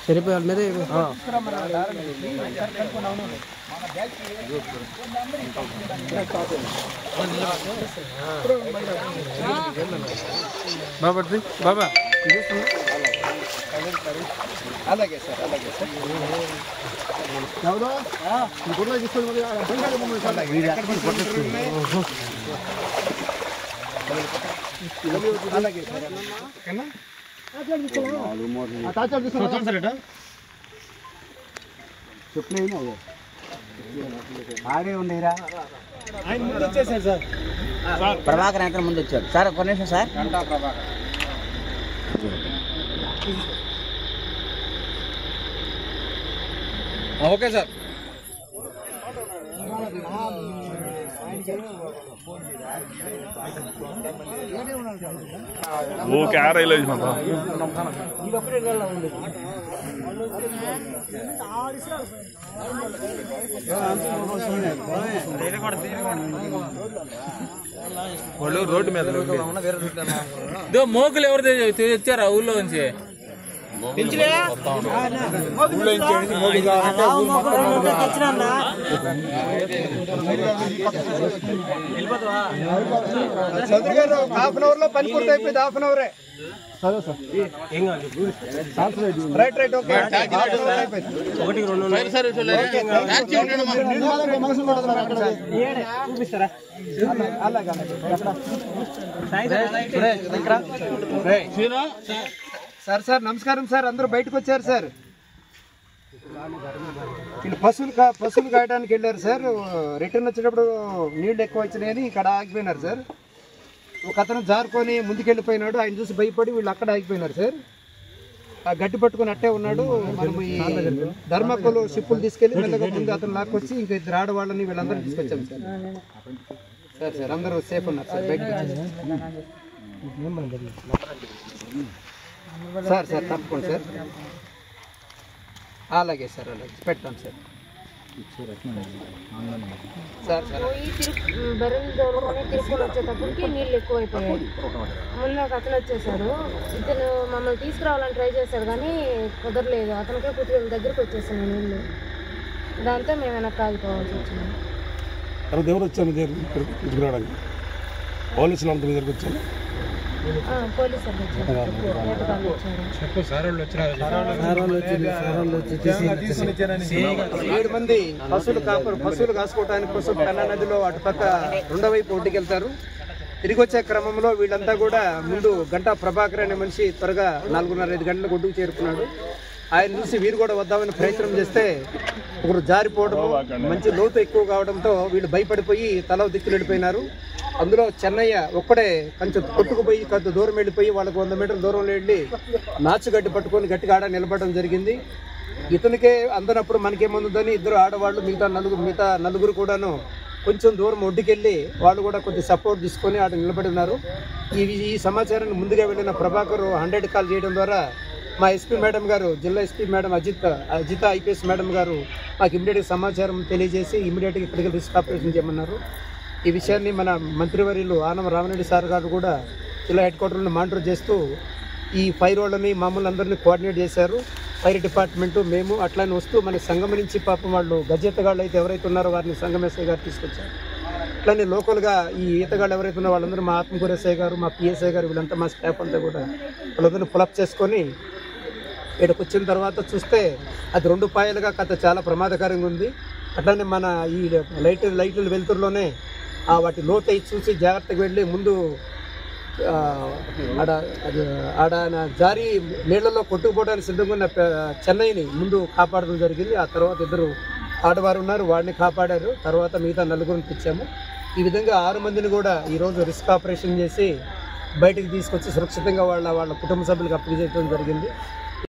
సరిపోయి వాళ్ళ మీద బాబా బాబా అలాగే సార్ అలాగే సార్ ఎవరో గుడ్లో తీసుకొని అలాగే చెప్పిన ఆడే ఉండేరా ఆయన ముందు వచ్చేసారు సార్ ప్రభాకర్ ఎక్కడ ముందు వచ్చాడు సార్ ఒక నిమిషం sir Ganta Prabhakar okay sir वो क्या रही है इसमें వాళ్ళు రోడ్డు మీద మోకులు ఎవరు తెచ్చారా ఊళ్ళో నుంచి చంద్ర గారు హాఫ్ అన్ అవర్ లో పని పూర్తి అయిపోయింది హాఫ్ అన్ అవరే రైట్ రైట్ ఓకే చూపిస్తారా సార్ సార్ నమస్కారం సార్ అందరూ బయటకు వచ్చారు సార్ వీళ్ళు పశువులు కాయడానికి వెళ్ళారు సార్ రిటర్న్ వచ్చేటప్పుడు నీళ్లు ఎక్కువ వచ్చినాయని ఇక్కడ ఆగిపోయినారు సార్ ఒక అతను జారుకొని ముందుకెళ్ళిపోయినాడు ఆయన చూసి భయపడి వీళ్ళు అక్కడ ఆగిపోయినారు సార్ ఆ గట్టి పట్టుకుని అట్టే ఉన్నాడు మనం ఈ ధర్మకులు షిప్పులు తీసుకెళ్లి మెల్లగా ముందు అతను లాక్కొచ్చి ఇంకా ఇద్దరు ఆడవాళ్ళని వీళ్ళందరూ తీసుకొచ్చాం సార్ సార్ సార్ అందరూ సేఫ్ ఉన్నారు సార్ బయటకు సార్ సార్ తప్పకుండా సార్ అలాగే సార్ అలాగే పెట్టాం సార్ సార్ బర్రెలు తోలుకొని తిరుపతి వచ్చేటప్పటికి నీళ్ళు ఎక్కువైపోయాయి మొన్న ఒక అతను వచ్చేసాడు ఇతను మమ్మల్ని తీసుకురావాలని ట్రై చేశాడు కానీ కుదరలేదు అతనికే కుటుంబం దగ్గరికి వచ్చేసాను నీళ్ళు దాంతో మేము వెనక్కి ఆగిపోవాల్సి వచ్చింది ఎవరు వచ్చాను తీసుకురావడానికి పోలీసులు అంత దగ్గరికి వచ్చాను పోలీసు వచ్చారు 7 మంది పశువులు కాసుకోవడానికి కోసం పెన్నా నదిలో అటుపక్క రెండో వైపు ఒడ్డుకి వెళ్తారు తిరిగి వచ్చే క్రమంలో వీళ్ళంతా కూడా ముందు గంటా ప్రభాకర్ అనే మనిషి త్వరగా 4:30-5 గంటలకు ఒడ్డుకు చేరుకున్నాడు ఆయన చూసి వీరు కూడా వద్దామని ప్రయత్నం చేస్తే ఒకరు జారిపోవడము మంచి లోతు ఎక్కువ కావడంతో వీళ్ళు భయపడిపోయి తల దిక్కులు వెళ్ళిపోయినారు అందులో చెన్నయ్య ఒక్కడే కొంచెం కొట్టుకుపోయి కొంత దూరం వెళ్ళిపోయి వాళ్ళకు 100 మీటర్ల దూరంలో వెళ్ళి నాచుగడ్డి పట్టుకొని గట్టిగా ఆడ నిలబడడం జరిగింది ఇతనికే అందనప్పుడు మనకేముందని ఇద్దరు ఆడవాళ్ళు మిగతా నలుగురు కూడాను కొంచెం దూరం ఒడ్డుకెళ్ళి వాళ్ళు కూడా కొంచెం సపోర్ట్ తీసుకొని ఆడ నిలబడి ఉన్నారు ఈ సమాచారాన్ని ముందుగా వెళ్ళిన ప్రభాకర్ 100 కాల్ చేయడం ద్వారా మా ఎస్పీ మేడం గారు జిల్లా SP madam Ajitha IPS madam గారు మాకు ఇమీడియట్గా సమాచారం తెలియజేసి ఇమీడియట్గా ఇక్కడికి రిస్క్ ఆపరేషన్ చేయమన్నారు ఈ విషయాన్ని మన మంత్రివర్యులు ఆనం రామరెడ్డి సార్ గారు కూడా జిల్లా హెడ్ క్వార్టర్లో మానిటర్ చేస్తూ ఈ ఫైర్ వాళ్ళని మామూలు అందరినీ కోఆర్డినేట్ చేశారు ఫైర్ డిపార్ట్మెంటు మేము అట్లానే వస్తూ మన సంఘం నుంచి పాపం వాళ్ళు గజెత్తగాళ్ళు అయితే ఎవరైతే ఉన్నారో వారిని సంఘం ఎస్ఐ గారు తీసుకొచ్చారు అట్లానే లోకల్గా ఈ ఈతగాళ్ళు ఎవరైతే ఉన్నారో వాళ్ళందరూ మా ఆత్మకూరు ఎస్ఐ గారు మా పిఎస్ఐ గారు వీళ్ళంతా మా స్టాఫ్ అంతా కూడా వాళ్ళందరినీ పులప్ చేసుకొని ఇక్కడికి వచ్చిన తర్వాత చూస్తే అది 2 పాయలుగా కథ చాలా ప్రమాదకరంగా ఉంది అట్లానే మన ఈ లైట్ల వెలుతురులోనే వాటి లోతై చూసి జాగ్రత్తగా వెళ్ళి ముందు ఆడ జారి నీళ్లలో కొట్టుకుపోవడానికి సిద్ధంగా ఉన్న చెన్నైని ముందు కాపాడడం జరిగింది ఆ తర్వాత 2 ఆడవారు ఉన్నారు వాడిని కాపాడారు తర్వాత మిగతా 4 తెచ్చాము ఈ విధంగా 6 మందిని కూడా ఈరోజు రిస్క్ ఆపరేషన్ చేసి బయటికి తీసుకొచ్చి సురక్షితంగా వాళ్ళ కుటుంబ సభ్యులకు అప్పగించడం జరిగింది